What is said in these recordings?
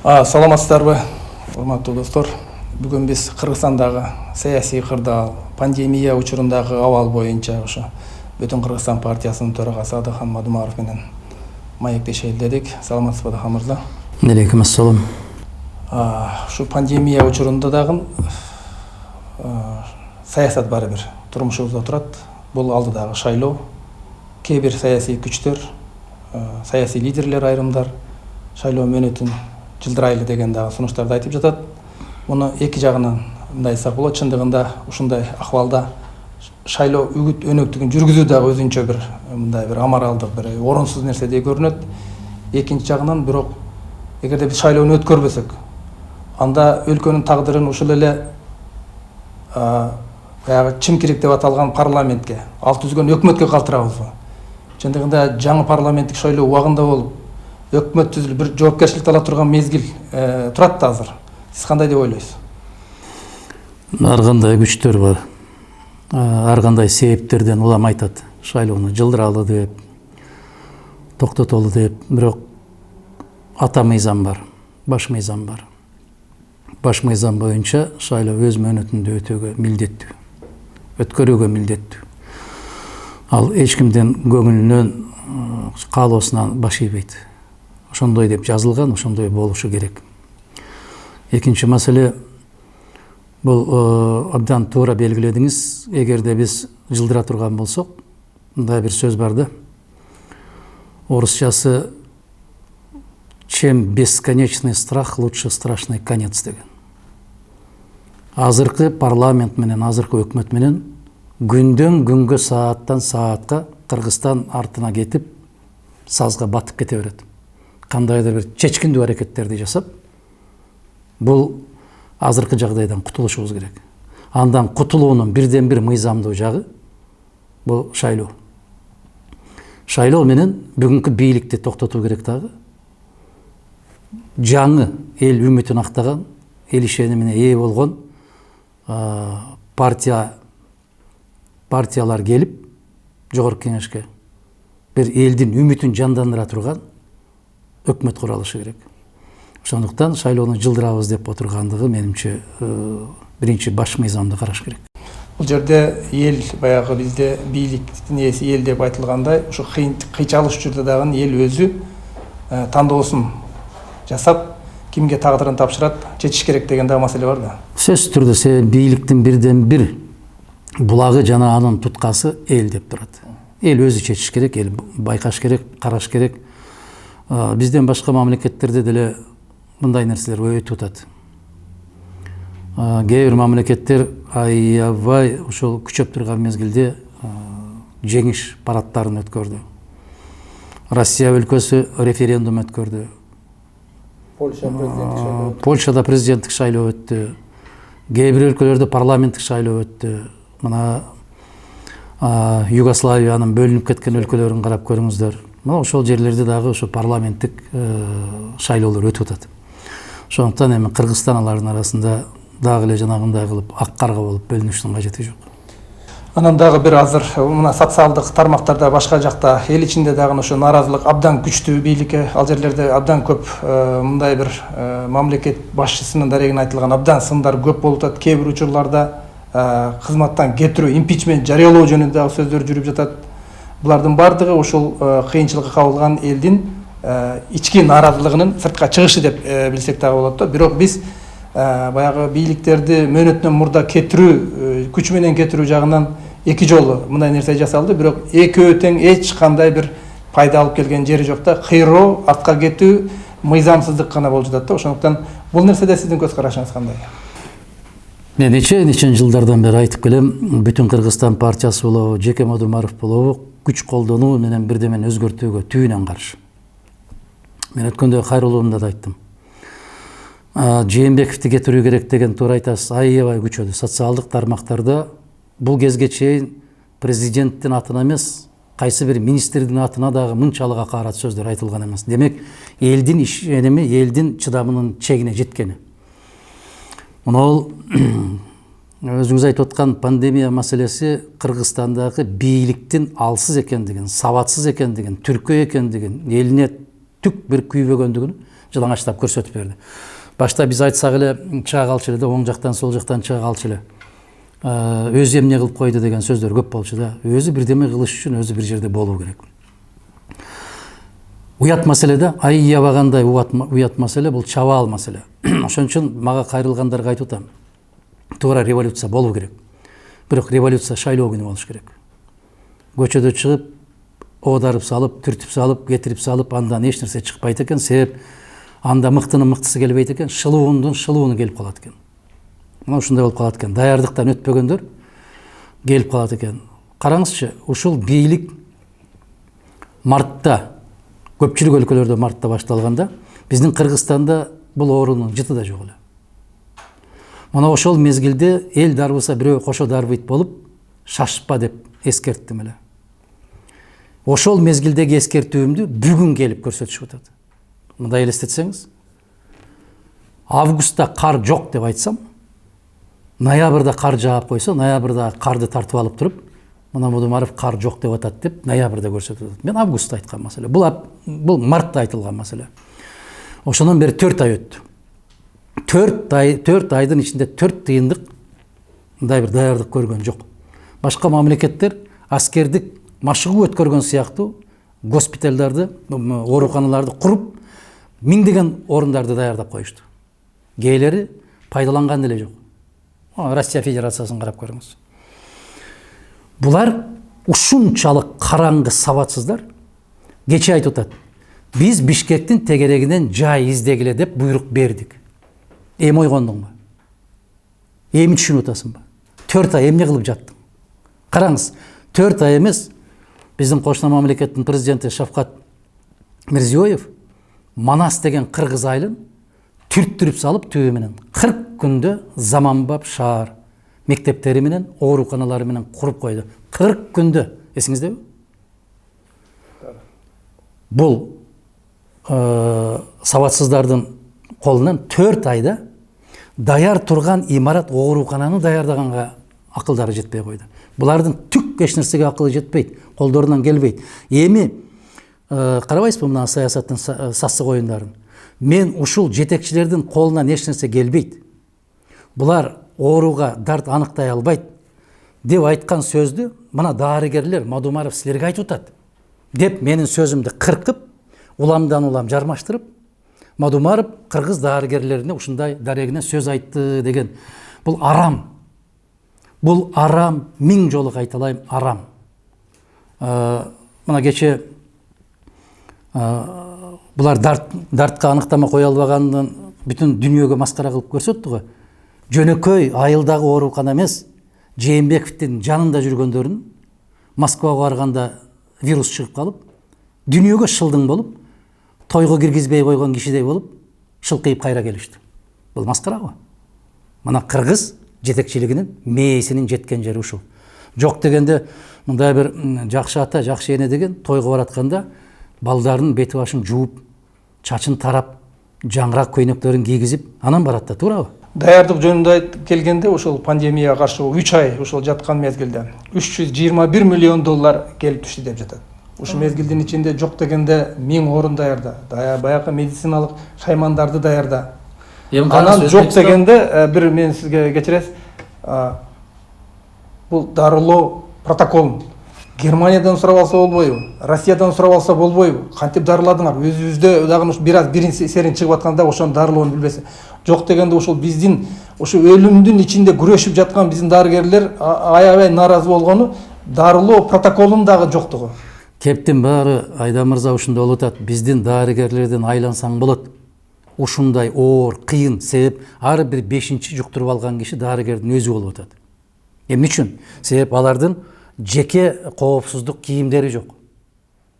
Саламатсыздарбы, урматтуу достор. Бүгүн биз Кыргызстандагы саясий кырдаал, пандемия учурундагы абал боюнча ошо Бүтүн Кыргызстан партиясынын төрагасы Адахан Мадумаров менен маектешели дедик. Саламатсызбы, Адахан мырза? Алейкум ассалам. Ушу пандемия учурунда дагы саясат баары бир турмушубузда турат. Бул алдыдагы шайлоо. Кээ бир саясий күчтөр, саясий лидерлер айрымдар шайлоо мөөнөтүн жылдырайлы деген дагы сунуштарды айтып жатат. Муну эки жагынан мындай айтсак болот. Чындыгында ушундай акыбалда шайлоо үгүт өнөктүгүн жүргүзүү дагы өзүнчө бир мындай бир амаралдык, бир орунсуз нерседей көрүнөт. Экинчи жагынан бирок эгерде биз шайлоону өткөрбөсөк, анда өлкөнүн тагдырын ушул эле баягы чимкирик деп аталган парламентке, ал түзгөн өкмөткө калтырабызбы? Чындыгында жаңы парламенттик шайлоо убагында болуп, өкмөт түзүлүп, бир жоопкерчиликти ала турган мезгил турат да азыр. Сиз кандай деп ойлойсуз? Ар кандай күчтөр бар. Ар кандай себептерден улам айтат. Шайлоону жылдыралы деп, токтотолу деп, бирок ата мыйзам бар, баш мыйзам бар. Баш мыйзам боюнча шайлоо өз мөөнөтүндө өтүүгө милдеттүү, өткөрүүгө милдеттүү. Ал эч кимдин көңүлүнөн, каалоосунан баш ийбейт. Ошондой деп жазылган, ошондой болушу керек. Экинчи маселе, бул абдан туура белгиледиңиз. Эгерде биз жылдыра турган болсок, мындай бир сөз бар да. Орусчасы чем бесконечный страх, лучше страшный конец деген. Азыркы парламент менен, азыркы өкмөт менен күндөн күнгө, сааттан саатка Кыргызстан артына кетип, сазга батып кете берет. Кандайдыр бир чечкиндүү аракеттерди жасап, бул азыркы жагдайдан кутулушубуз керек. Андан кутулуунун бирден бир мыйзамдуу жагы бул шайлоо. Шайлоо менен бүгүнкү бийликти токтотуу керек дагы. Жаңы эл үмүтүн актаган, эл ишенимине ээ болгон партиялар келип, жогорку кеңешке бир элдин үмүтүн жандандыра турган өкмөт куралышы керек. Ошондуктан шайлоону жылдырабыз деп отургандыгы менимче биринчи баш мыйзамды караш керек. Бул жерде эл, баягы бизде бийликтин ээси эл деп айтылгандай, ушу кыйчалыш учурда дагы эл өзү тандоосун жасап, кимге тагдырын тапшырат, чечиш керек деген дагы маселе бар да. Сөзсүз түрдө бийликтин бирден бир булагы жана анын туткасы эл деп турат. Эл өзү чечиш керек, эл байкаш керек, караш керек. Бизден башка мамлекеттерде деле мындай нерселер өтүп атат. Кээ бир мамлекеттер аябай ошол күчөп турган мезгилде жеңиш парадтарын өткөрдү. Россия өлкөсү референдум өткөрдү. Польшада президенттик шайлоо өттү. Кээ бир өлкөлөрдө парламенттик шайлоо өттү. Мына Югославиянын бөлүнүп кеткен өлкөлөрүн карап көрүңүздөр. Мына ошол жерлерде дагы ошо парламенттик шайлоолор өтүп атат. Ошондуктан эми Кыргызстан алардын арасында дагы эле жанагындай кылып ак карга болуп бөлүнүштүн кажети жок. Анан дагы бир азыр мына социалдык тармактарда, башка жакта, эл ичинде дагы ошо нааразылык абдан күчтүү бийликке, ал жерлерде абдан көп мындай бир мамлекет башчысынын дарегине айтылган абдан сындар көп болуп атат. Кээ бир учурларда кызматтан кетирүү, импичмент жарыялоо жөнүндө дагы сөздөр жүрүп жатат. Булардын бардыгы ушул кыйынчылыкка кабылган элдин ички нааразылыгынын сыртка чыгышы деп билсек дагы болот да. Бирок биз баягы бийликтерди мөөнөтүнөн мурда кетирүү, күч менен кетирүү жагынан эки жолу мындай нерсе жасалды. Бирок экөө тең эч кандай бир пайда алып келген жери жок да. Кыйроо, артка кетүү, мыйзамсыздык гана болуп жатат да. Ошондуктан бул нерседе сиздин көз карашыңыз кандай? Мен нече жылдардан бери айтып келем, Бүтүн Кыргызстан партиясы болобу, Жеке Мадумаров болобу, күч колдонуу менен бирдемени өзгөртүүгө түйүнөн каршы. Мен өткөндө кайрылуумда да айттым. Жээнбековди кетирүү керек деген туура айтасыз. Аябай күчөдү. Социалдык тармактарда бул кезге чейин президенттин атына эмес, кайсы бир министрдин атына дагы мынчалык акарат сөздөр айтылган эмес. Демек, элдин ишеними, элдин чыдамынын чегине жеткени. Мына өзүңүз айтып аткан пандемия маселеси Кыргызстандагы бийликтин алсыз экендигин, сабатсыз экендигин, түркөй экендигин, элине түк бир күйбөгөндүгүн жылаңачтап көрсөтүп берди. Башта биз айтсак эле чыга калчу эле да, оң жактан сол жактан чыга калчу эле. Өзү эмне кылып койду деген сөздөр көп болчу да. Өзү бирдеме кылыш үчүн өзү бир жерде болуу керек. Уят маселе да, ай ябагандай уят маселе, бул чабаал маселе. Ошон үчүн мага кайрылгандарга айтып атам. Туура революция болуу керек. Бирок революция шайлоо күнү болуш керек. Көчөдө чыгып, оодарып салып, түртүп салып, кетирип салып, андан эч нерсе чыкпайт экен. Себеп анда мыктынын мыктысы келбейт экен, шылуундун шылууну келип калат экен. Мына ушундай болуп калат экен. Даярдыктан өтпөгөндөр келип калат экен. Караңызчы, ушул бийлик мартта, көпчүлүк өлкөлөрдө мартта башталганда, биздин Кыргызстанда бул оорунун жыты да жок эле. Мына ошол мезгилде эл дарбыса бирөө кошо дарбыйт болуп, шашпа деп эскерттим эле. Ошол мезгилдеги эскертүүмдү бүгүн келип көрсөтүшүп атат. Мындай элестетсеңиз, августта кар жок деп айтсам, ноябрда кар жаап койсо, ноябрда карды тартып алып туруп, мына Модумаров кар жок деп атат деп ноябрда көрсөтүп атат. Мен августта айткан маселе. Бул мартта айтылган маселе. Ошондон бери 4 ай өттү. 4 айдын ичинде 4 тыйындык мындай бир даярдык көргөн жок. Башка мамлекеттер аскердик машыгуу өткөргөн сыяктуу госпиталдарды, ооруканаларды куруп, миңдеген орундарды даярдап коюшту. Кээлери пайдаланган деле жок. Россия Федерациясын карап көрүңүз. Булар ушунчалык караңгы сабатсыздар. Кече айтып атат. Биз Бишкектин тегерегинен жай издегиле деп буйрук бердик. Эми ойгондуңбу? Эми түшүнүп атасыңбы? 4 ай эмне кылып жаттың? Караңыз, 4 ай эмес, биздин кошуна мамлекеттин президенти Шавкат Мирзиёев Манас деген кыргыз айылын түрттүрүп салып түбү менен 40 күндө заманбап шаар мектептери менен, ооруканалары менен куруп койду. 40 күндө, эсиңиздеби? Бул сабатсыздардын колунан 4 айда даяр турган имарат оорукананы даярдаганга акылдары жетпей койду. Булардын түк эч нерсеге акылы жетпейт, колдорунан келбейт. Эми карабайсызбы мына саясаттын сассык оюндарын? Мен ушул жетекчилердин колунан эч нерсе келбейт. Булар ооруга дарт аныктай албайт деп айткан сөздү мына дарыгерлер Модумаров силерге айтып атат деп менин сөзүмдү кыркып, уламдан улам жармаштырып, Модумаров кыргыз дарыгерлерине ушундай дарегине сөз айтты деген. Бул арам. Бул арам, миң жолу кайталайм, арам. Мына кече булар дартка аныктама кое албагандан бүтүн дүйнөгө маскара кылып көрсөттү го. Жөнөкөй айылдагы оорукана эмес, Жээнбековдин жанында жүргөндөрүн Москвага барганда вирус чыгып калып, дүйнөгө шылдың болуп, тойго киргизбей койгон кишидей болуп, шылкыйып кайра келишти. Бул маскара го. Мына кыргыз жетекчилигинин мээсинин жеткен жери ушул. Жок дегенде мындай бир жакшы ата, жакшы эне деген тойго баратканда балдарын бети башын жууп, чачын тарап, жаңгырак көйнөктөрүн кийгизип, анан барат да, туурабы? Даярдык жөнүндө келгенде ушул пандемияга каршы 3 ай ушул жаткан мезгилде 321 миллион доллар келип түштү деп жатат. Ушул мезгилдин ичинде жок дегенде 1000 орун даярда, баягы медициналык шаймандарды даярда. Анан жок дегенде бир мен сизге кечиресиз, бул дарылоо протоколун Германиядан сурап алса болбойбу, Россиядан сурап алса болбойбу? Кантип дарыладыңар? Өзүбүздө дагы бир аз бирин серин чыгып атканда ошонун дарылоону билбесе. Жок дегенде ушул биздин ушу өлүмдүн ичинде күрөшүп жаткан биздин дарыгерлер аябай нааразы болгону дарылоо протоколунун дагы жоктугу. Кептин баары Айдар мырза ушундай болуп атат. Биздин дарыгерлерден айлансаң болот. Ушундай оор, кыйын себеп ар бир 5-чи жуктуруп алган киши дарыгердин өзү болуп атат. Эмне үчүн? Себеп алардын жеке коопсуздук кийимдери жок.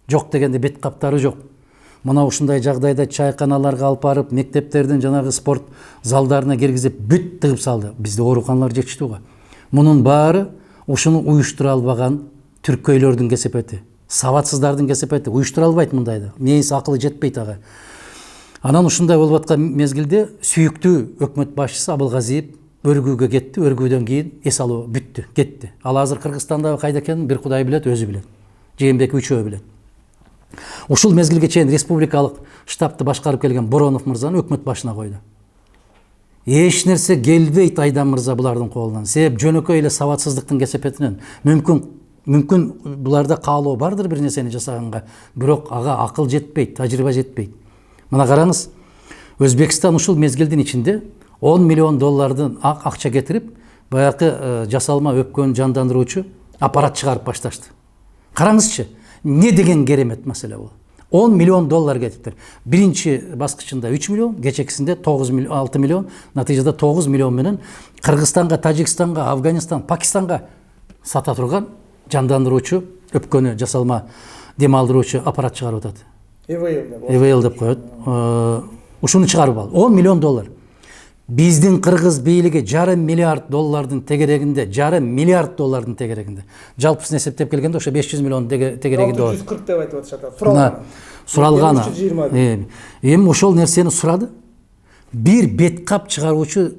Жок дегенде бет каптары жок. Мына ушундай жагдайда чайканаларга алып барып, мектептердин жанагы спорт залдарына киргизип бүт тыгып салды. Бизде ооруканалар жетиштүү го. Мунун баары ушуну уюштура албаган түркөйлөрдүн кесепети, сабатсыздардын кесепети. Уюштура албайт мындайды. Мээси акылы жетпейт ага. Анан ушундай болуп аткан мезгилде сүйүктүү өкмөт башчысы Абылгазиев өргүүгө кетти. Өргүүдөн кийин эс алуу бүттү, кетти. Ал азыр Кыргызстанда кайда экенин бир Кудай билет, өзү билет. Жээнбеков үчөө билет. Ушул мезгилге чейин республикалык штабты башкарып келген Боронов мырзаны өкмөт башына койду. Эч нерсе келбейт Айдан мырза булардын колунан. Себеп жөнөкөй эле сабатсыздыктын кесепетинен мүмкүн буларда каалоо бардыр бир нерсени жасаганга, бирок ага акыл жетпейт, тажрыйба жетпейт. Мына караңыз, Өзбекстан ушул мезгилдин ичинде 10 миллион доллардын акча кетирип, баягы жасалма өпкөнү жандандыруучу аппарат чыгарып башташты. Караңызчы, не деген керемет маселе бул. 10 миллион доллар кетиптир. Биринчи баскычында 3 миллион, кечекисинде 6 миллион, натыйжада 9 миллион менен Кыргызстанга, Тажикстанга, Афганистан, Пакистанга сата турган жандандыруучу, өпкөнү жасалма дем алдыруучу аппарат чыгарып атат. ЭВЛ деп коет. Ушуну чыгарып ал. 10 миллион доллар. Биздин кыргыз бийлиги $5 миллиард доллардын тегерегинде, жалпысын эсептеп келгенде ошо 500 миллион тегерегинде бар. 640 деп айтып атышат. Суралган. Эми ошол нерсени сурады. Бир беткап чыгаруучу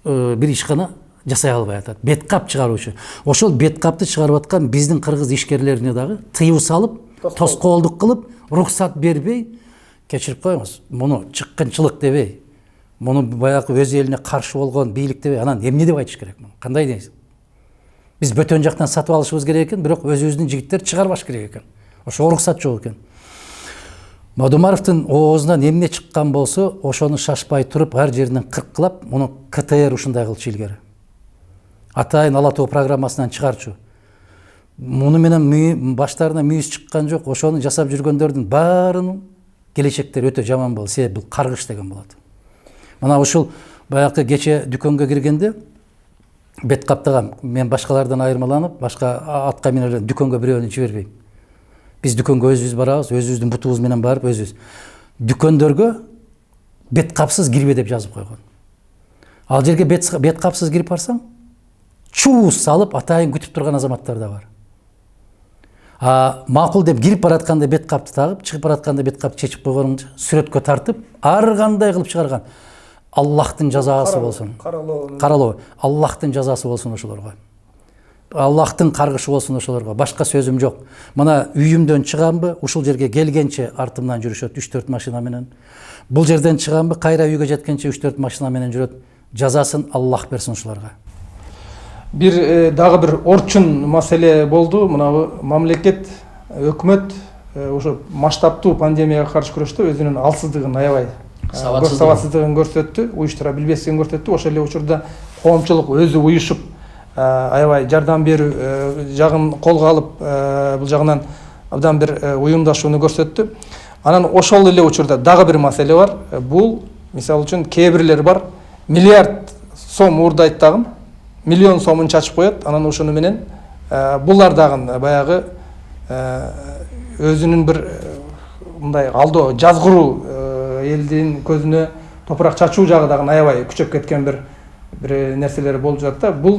бир ишкана жасай албай атат. Беткап чыгаруучу. Ошол беткапты чыгарып аткан биздин кыргыз ишкерлерине дагы тыюу салып, тоскоолдук кылып, уруксат бербей, кечирип коюңуз, муну чыккынчылык дебей, муну баягы өз элине каршы болгон бийлик дебей, анан эмне деп айтыш керек муну? Кандай дейсиз? Биз бөтөн жактан сатып алышыбыз керек экен, бирок өзүбүздүн жигиттер чыгарбаш керек экен. Ошо уруксат жок экен. Мадумаровдун оозунан эмне чыккан болсо, ошону шашпай туруп, ар жеринен кыркылап, муну КТР ушундай кылчу илгери. Атайын Ала Тоо программасынан чыгарчу. Муну менен баштарына мүйүз чыккан жок, ошону жасап жүргөндөрдүн баарынын келечектери өтө жаман болду. Себеп бул каргыш деген болот. Мына ушул баягы кече дүкөнгө киргенде бет каптаган, мен башкалардан айырмаланып, башка атка минелер дүкөнгө бирөөнү жибербейм. Биз дүкөнгө өзүбүз барабыз, өзүбүздүн бутубуз менен барып, өзүбүз. Дүкөндөргө бет капсыз кирбе деп жазып койгон. Ал жерге бет капсыз кирип барсаң, чуу салып атайын күтүп турган азаматтар да бар. Макул деп кирип баратканда бет капты тагып, чыгып баратканда бет капты чечип койгонун сүрөткө тартып, ар кандай кылып чыгарган. Аллахтын жазасы болсун. Каралоо. Аллахтын жазасы болсун ошолорго. Аллахтын каргышы болсун ошолорго. Башка сөзүм жок. Мына үйүмдөн чыганбы, ушул жерге келгенче артымдан жүрүшөт 3-4 машина менен. Бул жерден чыганбы, кайра үйгө жеткенче 3-4 машина менен жүрөт. Жазасын Аллах берсин ушуларга. Бир дагы бир орчун маселе болду. Мына мамлекет, өкмөт ошо масштабтуу пандемияга каршы күрөштө өзүнүн алсыздыгын аябай сабатсыздыгын көрсөттү, уюштура билбестигин көрсөттү. Ошол эле учурда коомчулук өзү уюшуп аябай жардам берүү жагын колго алып, бул жагынан абдан бир уюмдашууну көрсөттү. Анан ошол эле учурда дагы бир маселе бар. Бул мисалы үчүн кээ бирлер бар, миллиард сом уурдайт дагы, миллион сомун чачып коет. Анан ошону менен булар дагы баягы өзүнүн бир мындай алдоо жазгыруу элдин көзүнө топурак чачуу жагы дагы аябай күчөп кеткен бир нерселер болуп жатат да. Бул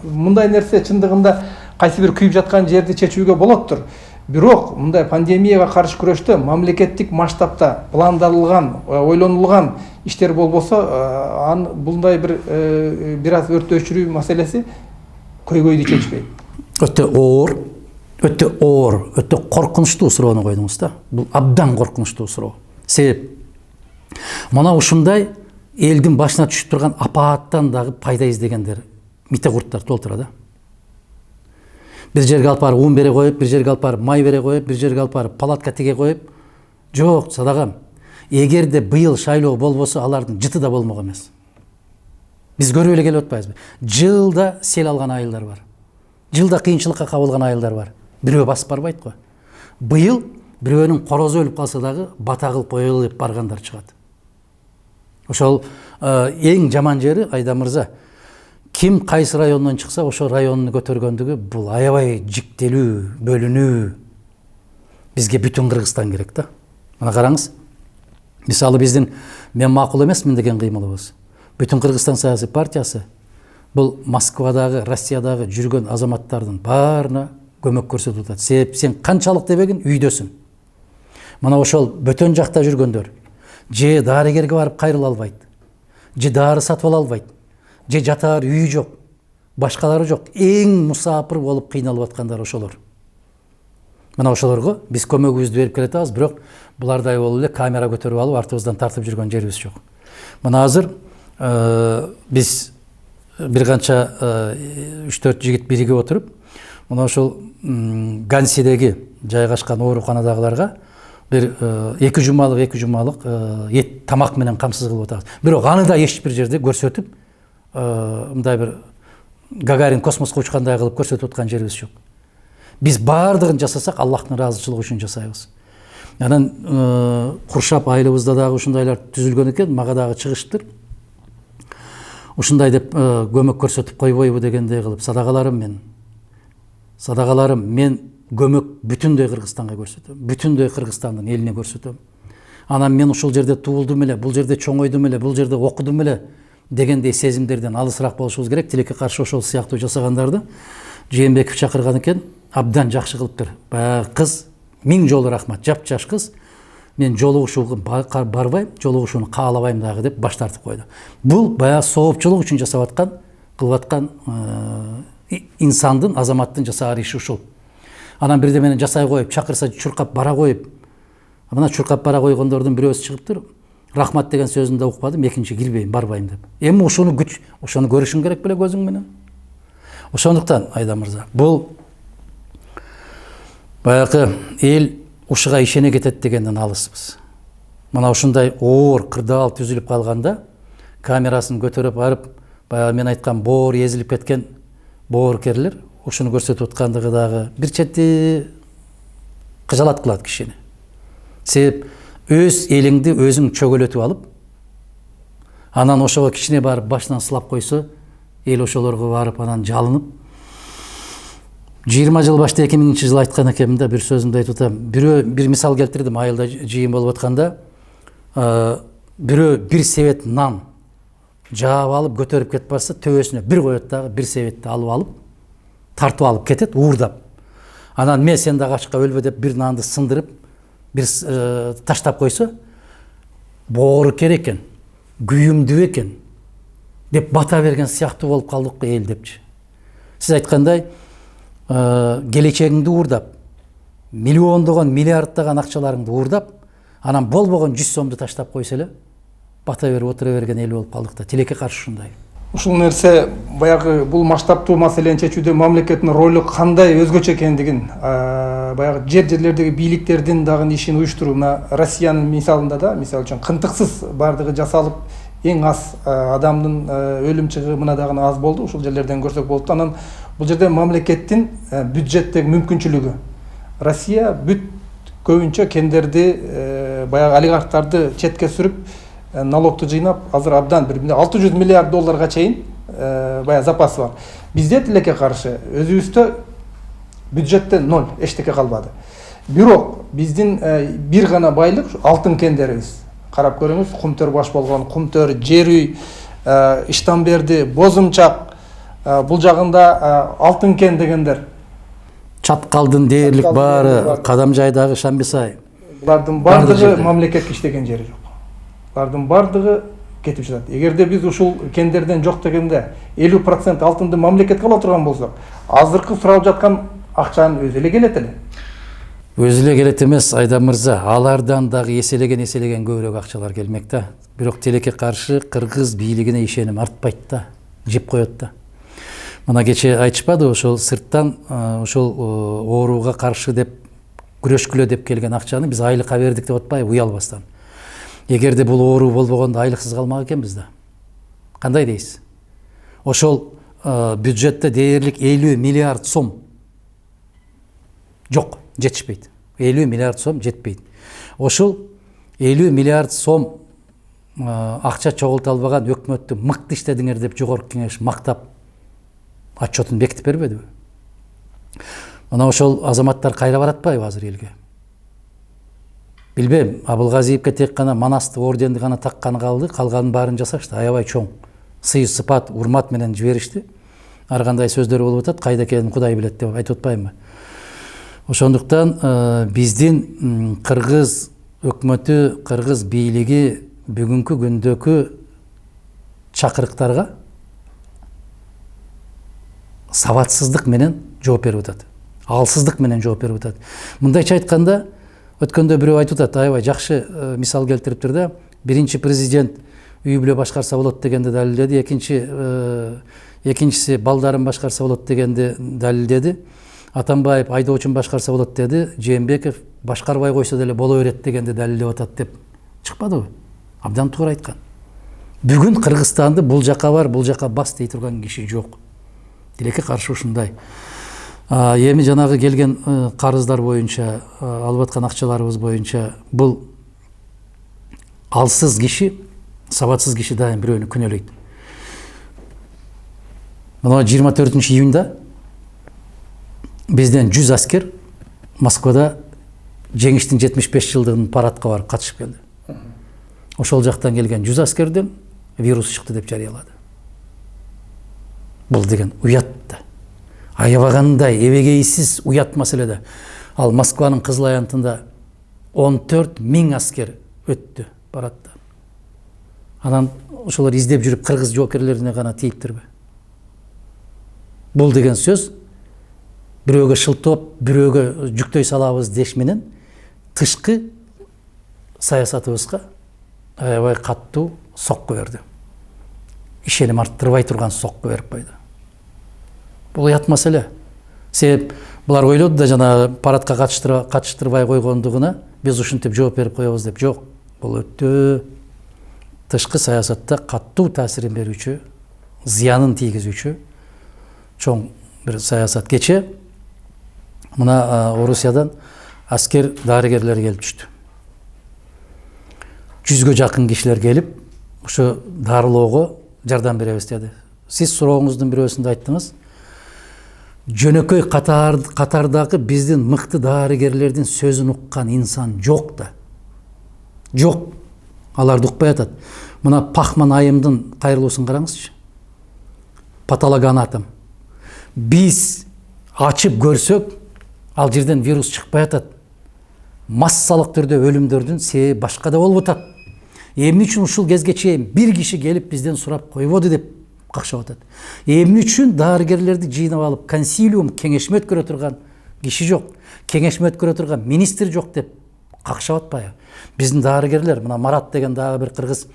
мындай нерсе чындыгында кайсы бир күйүп жаткан жерди чечүүгө болоттур. Бирок мындай пандемияга каршы күрөштө мамлекеттик масштабта пландалган, ойлонулган иштер болбосо, мындай бир аз өрт өчүрүү маселеси көйгөйдү чечпейт. Өтө оор, өтө коркунучтуу суроону койдуңуз да. Бул абдан коркунучтуу суроо. Себеп мына ушундай элдин башына түшүп турган апааттан дагы пайда издегендер, мите курттар толтура да. Бир жерге алып барып ун бере коюп, бир жерге алып барып май бере коюп, бир жерге алып барып палатка тиге коюп. Жок, садагам. Эгерде быйыл шайлоо болбосо, алардын жыты да болмок эмес. Биз көрүп эле келип атпайбызбы? Жылда сел алган айылдар бар. Жылда кыйынчылыкка кабылган айылдар бар. Бирөө басып барбайт го. Быйыл бирөөнүн корозу өлүп калса дагы бата кылып коелу деп баргандар чыгат. Ошол эң жаман жери, Айдан мырза, ким кайсы райондон чыкса, ошол районну көтөргөндүгү бул аябай жиктелүү, бөлүнүү. Бизге бүтүн Кыргызстан керек да. Мына караңыз. Мисалы биздин мен макул эмесмин деген кыймылыбыз. Бүтүн Кыргызстан саясий партиясы бул Москвадагы, Россиядагы жүргөн азаматтардын баарына көмөк көрсөтүп атат. Себеп сен канчалык дебегин үйдөсүн. Мына ошол бөтөн жакта жүргөндөр же дарыгерге барып кайрыла албайт, же дары сатып ала албайт, же жатаар үйү жок, башкалары жок. Эң мусапыр болуп кыйналып аткандар ошолор. Мына ошолорго биз көмөгүбүздү берип келатабыз, бирок булардай болуп эле камера көтөрүп алып артыбыздан тартып жүргөн жерибиз жок. Мына азыр биз бир канча 3-4 жигит биригип отуруп, мына ошол Гансидеги жайгашкан ооруканадагыларга бир 2 жумалык эт тамак менен камсыз кылып атабыз. Бирок аны да эч бир жерде көрсөтүп, мындай бир Гагарин космоско учкандай кылып көрсөтүп аткан жерибиз жок. Биз баардыгын жасасак Аллахтын ыраазычылыгы үчүн жасайбыз. Анан куршап айылыбызда дагы ушундайлар түзүлгөн экен, мага дагы чыгыштыр. Ушундай деп көмөк көрсөтүп койбойбу дегендей кылып, садакаларым мен көмөк бүтүндөй Кыргызстанга көрсөтөм. Бүтүндөй Кыргызстандын элине көрсөтөм. Анан мен ушул жерде туулдум эле, бул жерде чоңойдум эле, бул жерде окудум эле дегендей сезимдерден алысыраак болушубуз керек. Тилекке каршы ошол сыяктуу жасагандарды Жээнбеков чакырган экен, абдан жакшы кылыптыр. Баягы кыз 1000 жолу рахмат, жап-жаш кыз. Мен жолугушууга барбайм, жолугушууну каалабайм дагы деп баш тартып койду. Бул баягы соопчулук үчүн жасап аткан, кылып аткан инсандын, азаматтын жасаган иши ушул. Анан бирде менен жасай коюп, чакырса чуркап бара коюп, мына чуркап бара койгондордун бирөөсү чыгыптыр. Рахмат деген сөзүн да укпадым, экинчи кирбейм, барбайм деп. Эми ушуну күч, ошону көрүшүң керек беле көзүң менен. Ошондуктан Айдар мырза, бул баягы эл ушуга ишене кетет дегенден алыспыз. Мына ушундай оор кырдаал түзүлүп калганда камерасын көтөрүп барып, баягы мен айткан боор езилип кеткен бооркерлер ушуну көрсөтүп аткандыгы дагы бир чети кыжалат кылат кишини. Себеп өз элиңди өзүң чөгөлөтүп алып, анан ошого кичине барып башынан сылап койсо, эл ошолорго барып анан жалынып, 20 жыл башта 2000-жыл айткан экенмин да, бир сөзүмдү айтып атам. Бир мисал келтирдим, айылда жыйын болуп атканда, бирөө бир себет нан жаап алып көтөрүп кетип барса, төбөсүнө бир коет дагы бир себетти алып алып, тартып алып кетет, уурдап. Анан мен сен дагы ачка өлбө деп бир нанды сындырып, бир таштап койсо, боору керек экен, күйүмдүү экен деп бата берген сыяктуу болуп калдык эл депчи. Сиз айткандай, келечегиңди уурдап, миллиондогон, миллиарддаган акчаларыңды уурдап, анан болбогон 100 сомду таштап койсо эле, бата берип отура берген эл болуп калдык да. Тилекке каршы ушундай. Ушул нерсе баягы бул масштабтуу маселени чечүүдө мамлекеттин ролу кандай өзгөчө экендигин, баягы жерлердеги бийликтердин дагы ишин уюштуруу, мына Россиянын мисалында да, мисалы үчүн кынтыксыз бардыгы жасалып, эң аз адамдын өлүм чыгыгы мына дагы аз болду, ушул жерлерден көрсөк болот. Анан бул жерде мамлекеттин бюджеттеги мүмкүнчүлүгү. Россия бүт көбүнчө кендерди, баягы олигархтарды четке сүрүп, налогту жыйнап, азыр абдан бир 600 миллиард долларга чейин баягы запасы бар. Бизде тилекке каршы өзүбүздө бюджетте 0, эчтеке калбады. Бирок биздин бир гана байлык алтын кендерибиз. Карап көрүңүз, Кумтөр баш болгон, Кумтөр, Жер үй, Иштанберди, Бозумчак, бул жагында алтын кен дегендер. Чаткалдын дээрлик баары, Кадамжайдагы Шамбисай. Булардын бардыгы мамлекет иштеген жери жок. Булардын бардыгы кетип жатат. Эгерде биз ушул кендерден жок дегенде 50% алтынды мамлекетке ала турган болсок, азыркы суралып жаткан акчанын өзү эле келет эле. Өзү эле келет эмес, Айдар мырза, алардан дагы эселеген көбүрөөк акчалар келмек да. Бирок тилекке каршы кыргыз бийлигине ишеним артпайт да, жеп коет да. Мына кече айтышпады, ошол сырттан ошол ооруга каршы деп күрөшкүлө деп келген акчаны биз айлыкка бердик деп атпайбы, уялбастан. Эгерде бул оору болбогондо айлыксыз калмак экенбиз да. Кандай дейсиз? Ошол бюджетте дээрлик 50 миллиард сом жок, жетишпейт. 50 миллиард сом жетпейт. Ошол 50 миллиард сом акча чогулта албаган өкмөттү мыкты иштедиңер деп жогорку кеңеш мактап отчетун бекитип бербедиби? Мына ошол азаматтар кайра баратпайбы азыр элге? Билбейм, Абылгазиевке тек гана Манасты орденди гана такканы калды, калганын баарын жасашты, аябай чоң. Сый сыпат, урмат менен жиберишти. Ар кандай сөздөр болуп атат, кайда экенин Кудай билет деп айтып атпаймынбы? Ошондуктан биздин кыргыз өкмөтү, кыргыз бийлиги бүгүнкү күндөгү чакырыктарга сабатсыздык менен жооп берип атат. алсыздык менен жооп берип атат. Мындайча айтканда, өткөндө бирөө айтып атат, аябай жакшы мисал келтириптир да, биринчи президент үй бүлө башкарса болот дегенди далилдеди, экинчиси балдарын башкарса болот дегенди далилдеди, Атамбаев айдоочун башкарса болот деди, Жээнбеков башкарбай койсо деле боло берет дегенди далилдеп атат деп чыкпадыбы? Абдан туура айткан. Бүгүн Кыргызстанды бул жака бар, бул жака бас дей турган киши жок. Тилекке каршы ушундай. Эми жанагы келген карыздар боюнча, алып аткан акчаларыбыз боюнча, бул алсыз киши, сабатсыз киши дайым бирөөнү күнөөлөйт. Мына 24-июнда бизден 100 аскер Москвада жеңиштин 75 жылдыгын парадка барып катышып келди. Ошол жактан келген 100 аскерден вирус чыкты деп жарыялады. Бул деген уят да. Аябагандай эбегейсиз уят маселеде. Ал Москванын Кызыл аянтында 14 000 аскер өттү парадта. Анан ошолор издеп жүрүп кыргыз жоокерлерине гана тийиптирби? Бул деген сөз бирөөгө шылтоп, бирөөгө жүктөй салабыз деш менен тышкы саясатыбызга аябай каттуу сокку берди. Ишеним арттырбай турган сокку берип койду. Бул уят маселе. Себеп булар ойлоду да жана парадка катыштырбай койгондугуна биз ушинтип жооп берип коебуз деп. Жок. Бул өтө тышкы саясатта каттуу таасирин берүүчү, зыянын тийгизүүчү чоң бир саясат. Кече мына Орусиядан аскер дарыгерлер келип түштү. 100гө жакын кишилер келип, ошо дарылоого жардам беребиз деди. Сиз сурооңуздун бирөөсүндө айттыңыз, жөнөкөй катардагы биздин мыкты дарыгерлердин сөзүн уккан инсан жок да. Жок. Аларды укпай атат. Мына Пахман айымдын кайрылуусун караңызчы. Патологоанатом. Биз ачып көрсөк, ал жерден вирус чыкпай атат. Массалык түрдө өлүмдөрдүн себеби башка да болуп атат. Эмне үчүн ушул кезге чейин бир киши келип бизден сурап койбоду деп какшап атат. Эмне үчүн дарыгерлерди жыйнап алып консилиум кеңешме өткөрө турган киши жок, кеңешме өткөрө турган министр жок деп какшап атпайбы? Биздин дарыгерлер, мына Марат деген дагы бир кыргыз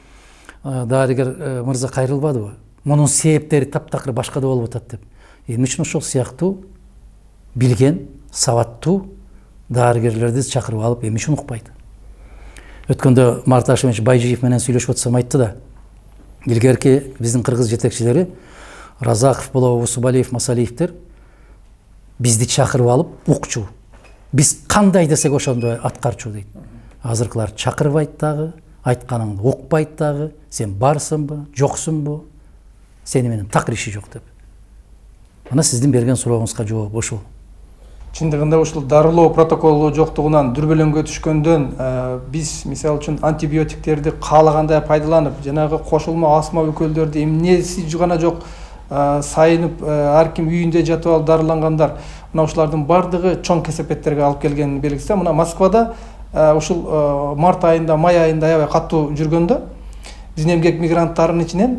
дарыгер мырза кайрылбадыбы? Мунун себептери таптакыр башка да болуп атат деп. Эмне үчүн ошол сыяктуу билген, сабаттуу дарыгерлерди чакырып алып эмне үчүн укпайт? Өткөндө Марат Ашимович Байжиев менен сүйлөшүп атсам айтты да, илгерки биздин кыргыз жетекчилери Разаков болобу, Усубалиев, Масалиевдер бизди чакырып алып укчу. Биз кандай десек ошондой аткарчу дейт. Азыркылар чакырбайт дагы, айтканыңды укпайт дагы, сен барсыңбы, жоксуңбу, сени менен такыр иши жок деп. Ана сиздин берген сурооңузга жооп ушул. Чындыгында ушул дарылоо протоколу жоктугунан дүрбөлөңгө түшкөндөн биз мисалы үчүн антибиотиктерди каалагандай пайдаланып, жанагы кошулма асма өкөлдөрдү эмнеси гана жок сайынып, ар ким үйүндө жатып алып дарылангандар, мына ушулардын бардыгы чоң кесепеттерге алып келгенин белгисиз. Мына Москвада ушул март айында, май айында аябай каттуу жүргөндө биздин эмгек мигранттарынын ичинен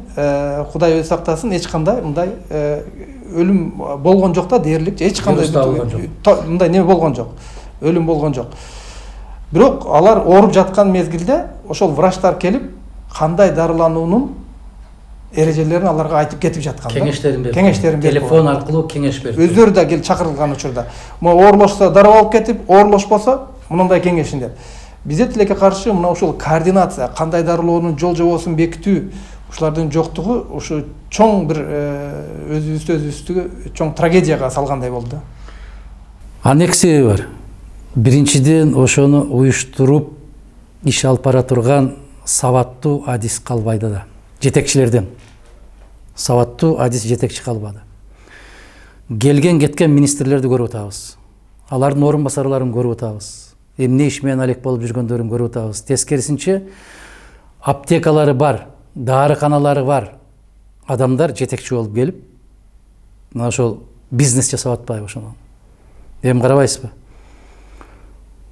Кудай өзү сактасын, эч кандай мындай өлүм болгон жок да, дээрлик эч кандай мындай неме болгон жок. Өлүм болгон жок. Бирок алар ооруп жаткан мезгилде ошол врачтар келип кандай дарылануунун эрежелерин аларга айтып кетип жаткан. Кеңештерин берип, телефон аркылуу кеңеш берип. Өздөрү да келип чакырылган учурда. Могу оорулошсо дароо алып кетип, оорулошпосо мындай кеңешин деп. Бизде тилекке каршы мына ушул координация, кандай дарылоонун жол жобосун бекитүү, ушулардын жоктугу ушу чоң бир өзүбүздү чоң трагедияга салгандай болду. Анын эки себеби бар. Биринчиден ошону уюштуруп иш алып бара турган сабаттуу адис калбайды да. Жетекчилерден сабаттуу адис жетекчи калбады. Келген кеткен министрлерди көрүп атабыз. Алардын орун басарларын көрүп атабыз. Эмне иш менен алек болуп жүргөндөрүн көрүп атабыз. Тескерисинче аптекалары бар, дарыканалары бар адамдар жетекчи болуп келип, мына ошол бизнес жасап атпайбы ошону? Эми карабайсызбы?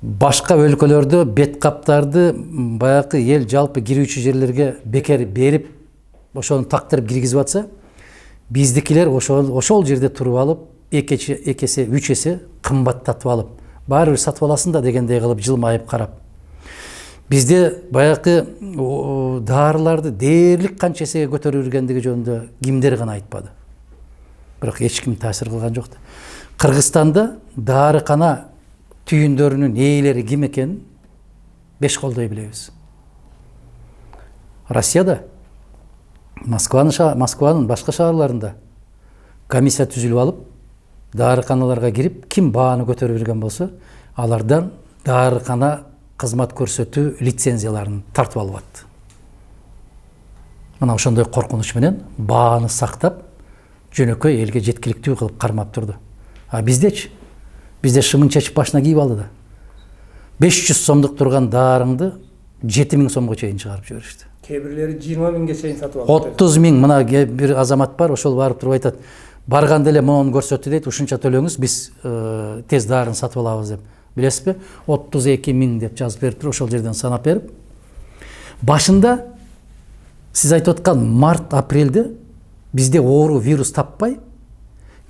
Башка өлкөлөрдө бет каптарды баягы эл жалпы кирүүчү жерлерге бекер берип, ошону тактырып киргизип атса, биздикилер ошол жерде туруп алып, 2 есе 3 есе кымбаттатып алып, баары бир сатып аласың да дегендей кылып жылмайып карап. Бизде баягы дарыларды дээрлик канча эсеге көтөрүп жүргендиги жөнүндө кимдер гана айтпады. Бирок эч ким таасир кылган жок. Кыргызстанда дарыкана түйүндөрүнүн ээлери ким экенин 5 колдой билебиз. Россияда Москванын башка шаарларында комиссия түзүлүп алып, дарыканаларга кирип, ким бааны көтөрүп жүргөн болсо, алардан дарыкана кызмат көрсөтүү лицензияларын тартып алып атты. Мына ошондой коркунуч менен бааны сактап, жөнөкөй элге жеткиликтүү кылып кармап турду. А биздечи? Бизде шымын чечип башына кийип алды да. 500 сомдук турган дарыңды 7000 сомго чейин чыгарып жиберишти. Кээ бирлери 20 миңге чейин сатып алды. 30 миң, мына бир азамат бар, ошол барып туруп айтат. Барганда эле мону көрсөттү дейт, ушунча төлөңүз, биз тез дарын сатып алабыз деп. Билесизби? 32 миң деп жазып берип туруп, ошол жерден санап берип. Башында сиз айтып аткан март-апрелде бизде оору вирус таппай,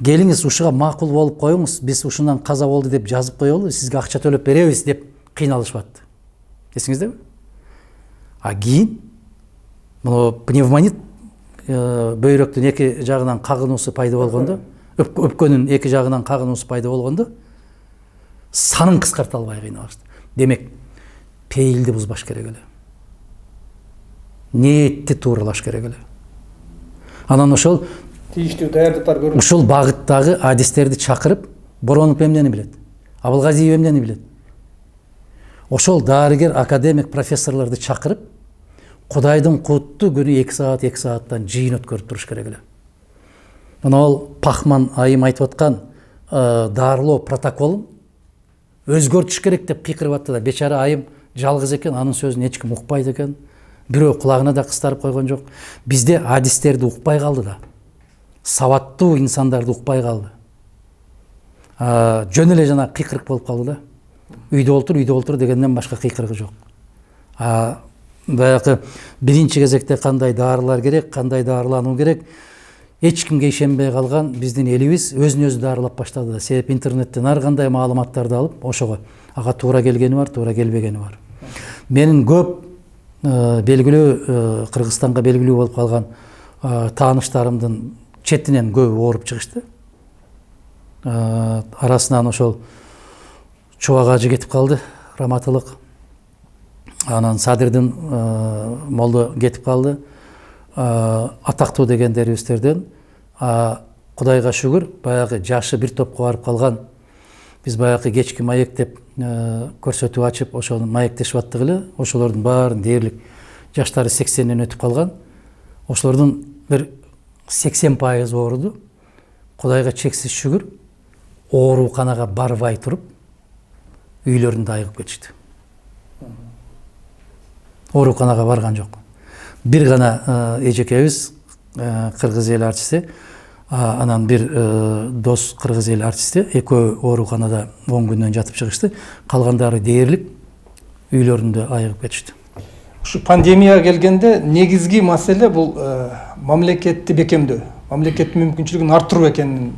келиңиз ушуга макул болуп коюңуз, биз ушундан каза болду деп жазып коелу, сизге акча төлөп беребиз деп кыйналышпатты. Эсиңиздеби? А кийин мына пневмонит бөйрөктүн эки жагынан кагынуусу пайда болгондо, өпкөнүн эки жагынан кагынуусу пайда болгондо санын кыскарта албай кыйналышты. Демек, пейилди бузбаш керек эле. Ниетти тууралаш керек эле. Анан ошол тийиштүү даярдыктар көрүп, ушул багыттагы адистерди чакырып, Боронов эмнени билет? Абылгазиев эмнени билет? Ошол дарыгер, академик, профессорлорду чакырып, Кудайдын кутту күнү 2 сааттан жыйын өткөрүп туруш керек эле. Мына ол Пахман айым айтып аткан дарылоо протоколун өзгөртүш керек деп кыйкырып атты да. Бечара айым жалгыз экен, анын сөзүн эч ким укпайт экен. Бирөө кулагына да кыстарып койгон жок. Бизде адистерди укпай калды да. Сабаттуу инсандарды укпай калды. Жөн эле жана кыйкырык болуп калды да. Үйдө олтур дегенден башка кыйкырыгы жок. Баягы биринчи кезекте кандай дарылар керек, кандай дарылануу керек, эч кимге ишенбей калган биздин элибиз өзүн өзү дарылап баштады да. Себеп интернеттен ар кандай маалыматтарды алып, ошого ага туура келгени бар, туура келбегени бар. Менин көп белгилүү Кыргызстанга белгилүү болуп калган тааныштарымдын четинен көбү ооруп чыгышты. Арасынан ошол Чубак ажы кетип калды, раматылык. Анан Садырдын молдо кетип калды. Атактуу дегендерибиздерден Кудайга шүгүр, баягы жашы бир топко барып калган. Биз баягы кечки маек деп көрсөтүү ачып, ошону маектешип аттык эле. Ошолордун баарын дээрлик жаштары 80ден өтүп калган. Ошолордун бир 80% ооруду. Кудайга чексиз шүгүр, ооруканага барбай туруп, үйлөрүндө айыгып кетишти. Ооруканага барган жок. Бир гана эжекебиз, кыргыз эл артисти, анан бир дос кыргыз эл артисти, экөө ооруканада 10 күндөн жатып чыгышты. Калгандары дээрлик үйлөрүндө айыгып кетишти. Ушу пандемия келгенде негизги маселе бул мамлекетти бекемдөө, мамлекеттин мүмкүнчүлүгүн арттыруу экенин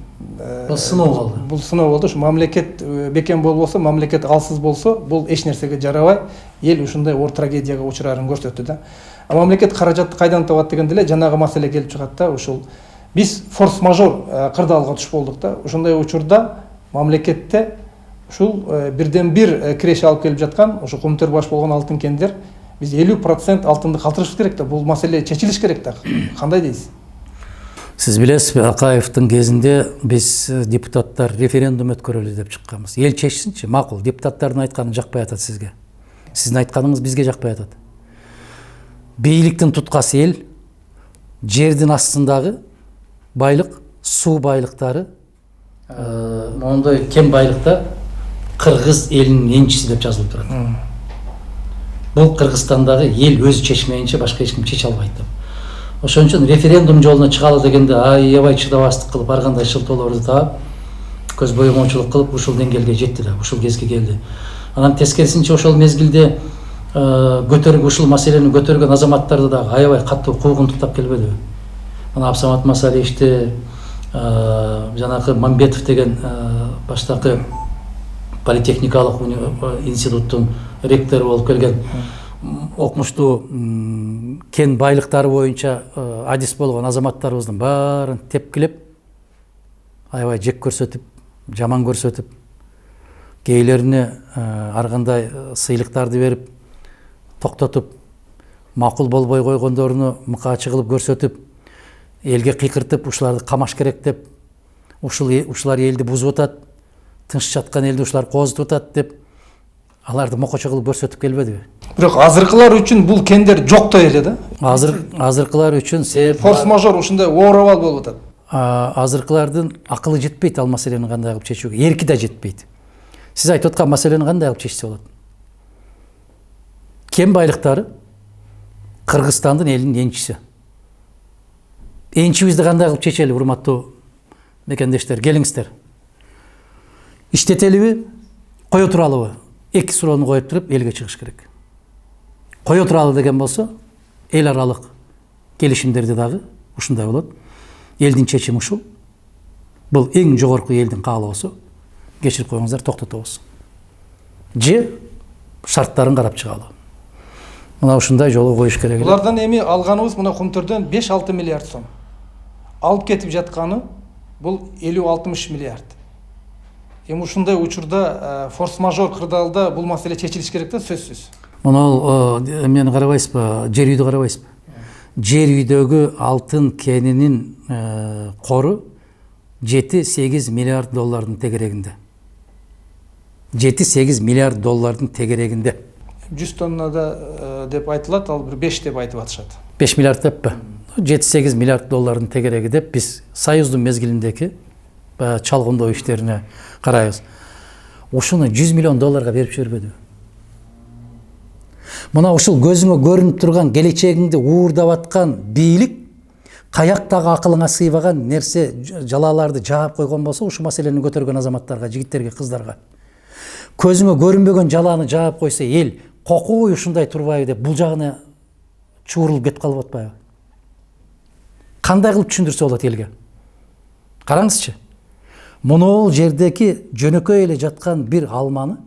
Бул сыноо болду. Бул сыноо болду. Ушу мамлекет бекем болбосо, мамлекет алсыз болсо, бул эч нерсеге жарабай, эл ушундай оор трагедияга учурарын көрсөттү да. А мамлекет каражатты кайдан табат дегенде эле жанагы маселе келип чыгат да. Ушул биз форс-мажор кырдаалга туш болдук да. Ошондой учурда мамлекетте ушул бирден бир киреше алып келип жаткан, ушу кумтөр баш болгон алтын кендер, биз 50% алтынды калтырышыбыз керек да. Бул маселе чечилиш керек да. Кандай дейсиз? Сиз билесизби, Акаевдин кезинде биз депутаттар референдум өткөрөлү деп чыкканбыз. Эл чечсинчи, макул. Депутаттардын айтканы жакпай атат сизге. Сиздин айтканыңыз бизге жакпай атат. Бийликтин туткасы эл, жердин астындагы байлык, суу байлыктары, моундай кен байлыкта кыргыз элинин энчиси деп жазылып турат. Бул Кыргызстандагы эл өзү чечмейинче башка эч ким чече албайт деп. Ошон үчүн референдум жолуна чыгалы дегенде аябай чыдабастык кылып, ар кандай шылтоолорду таап, көз боюмочулук кылып ушул деңгээлге жетти да, ушул кезге келди. Анан тескерисинче ошол мезгилде ушул маселени көтөргөн азаматтарды да аябай катуу куугунтуктап келбедиби? Ана Абсамат Масалиевди, жанагы Мамбетов деген баштакы политехникалык институттун ректору болуп келген окумуштуу кен байлыктары боюнча адис болгон азаматтарыбыздын баарын тепкилеп аябай жек көрсөтүп, жаман көрсөтүп, кейлерине ар кандай сыйлыктарды берип токтотуп, макул болбой койгондоруну мыкаачы кылып көрсөтүп, элге кыйкыртып, ушуларды камаш керек деп, ушулар элди бузуп атат, тынч жаткан элди ушулар козутуп атат деп аларды мокочо кылып көрсөтүп келбедиби? Бирок азыркылар үчүн бул кендер жоктой эле да. Азыркылар үчүн себеп форс-мажор ушундай оорабал болуп атат. Азыркылардын акылы жетпейт ал маселени кандай кылып чечүүгө, эрки да жетпейт. Сиз айтып аткан маселени кандай кылып чечсе болот? Кен байлыктары Кыргызстандын элинин энчиси. Энчибизди кандай кылып чечели, урматтуу мекендештер, келиңиздер. Иштетелиби, кое туралыбы? Эки суроону коюп туруп элге чыгыш керек. Кое туралы деген болсо, эл аралык келишимдерди дагы ушундай болот. Элдин чечими ушул. Бул эң жогорку элдин каалоосу. Кечирип коюңуздар, токтотобуз. Же шарттарын карап чыгалы. Мына ушундай жолго коюш керек. Булардан эми алганыбыз мына Кумтөрдөн 5-6 миллиард сом. Алып кетип жатканы бул 50-60 миллиард. Эми ушундай учурда форс-мажор кырдаалда бул маселе чечилиш керек да, сөзсүз. Мына мени карабайсызбы, жер үйдү карабайсызбы? Жер үйдөгү алтын кенинин кору 7-8 миллиард доллардын тегерегинде. 7-8 миллиард доллардын тегерегинде. 100 тоннада деп айтылат, ал бир 5 деп айтып атышат. 5 миллиард деппи? 7-8 миллиард доллардын тегереги деп биз Союздун мезгилиндеги чалгындоо иштерине карайбыз. Ушуну 100 миллион долларга берип жибербедиби? Мына ушул көзүңө көрүнүп турган келечегиңди уурдап аткан бийлик каяктагы акылыңа сыйбаган нерсе жалаларды жаап койгон болсо, ушул маселени көтөргөн азаматтарга, жигиттерге, кыздарга көзүңө көрүнбөгөн жаланы жаап койсо, эл кокуй ушундай турбайбы деп бул жагына чуурулуп кетип калып атпайбы? Кандай кылып түшүндүрсө болот элге? Караңызчы. Монол жердеки жөнөкөй эле жаткан бир алманы,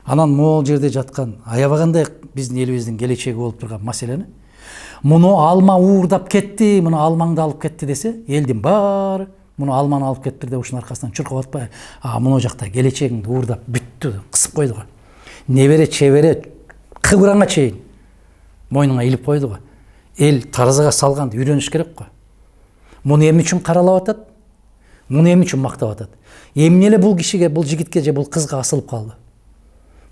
анан могул жерде жаткан аябагандай биздин элибиздин келечеги болуп турган маселени, муну алма уурдап кетти, муну алмаңды алып кетти десе, элдин баары муну алманы алып кетти деп ушунун аркасынан чуркап атпайбы? Муну жакта келечегиңди уурдап бүттү, кысып койду го. Небере чебере кыбыраңа чейин мойнуңа илип койду го. Эл таразага салганды үйрөнүш керек го. Муну эмне үчүн каралап атат? Муну эмне үчүн мактап атат? Эмне эле бул кишиге, бул жигитке же бул кызга асылып калды?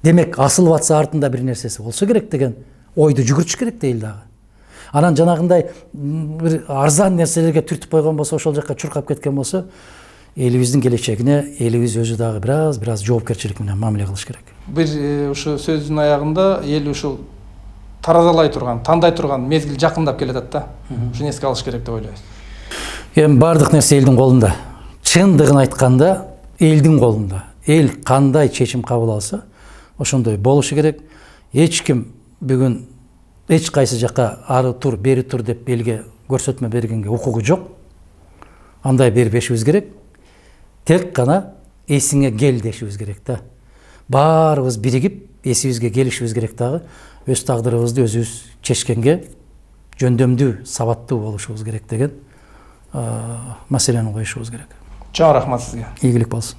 Демек, асылып атса артында бир нерсеси болсо керек деген ойду жүгүртүш керек да эл дагы. Анан жанагындай бир арзан нерселерге түртүп койгон болсо, ошол жакка чуркап кеткен болсо, элибиздин келечегине элибиз өзү дагы бираз жоопкерчилик менен мамиле кылыш керек. Бир ушу сөздүн аягында эл ушул таразалай турган, тандай турган мезгил жакындап келатат да. Ушуну эске алыш керек деп ойлойбуз. Эми бардык нерсе элдин колунда. Чындыгын айтканда, элдин колунда. Эл кандай чечим кабыл алса, ошондой болушу керек. Эч ким бүгүн эч кайсы жакка ары тур, бери тур деп элге көрсөтмө бергенге укугу жок. Андай бербешибиз керек. Тек гана эсиңе кел дешибиз керек да. Баарыбыз биригип, эсибизге келишибиз керек дагы. Өз тагдырыбызды өзүбүз чечкенге жөндөмдүү, сабаттуу болушубуз керек деген маселени коюшубуз керек. Чоң рахмат сизге. Ийгилик болсун.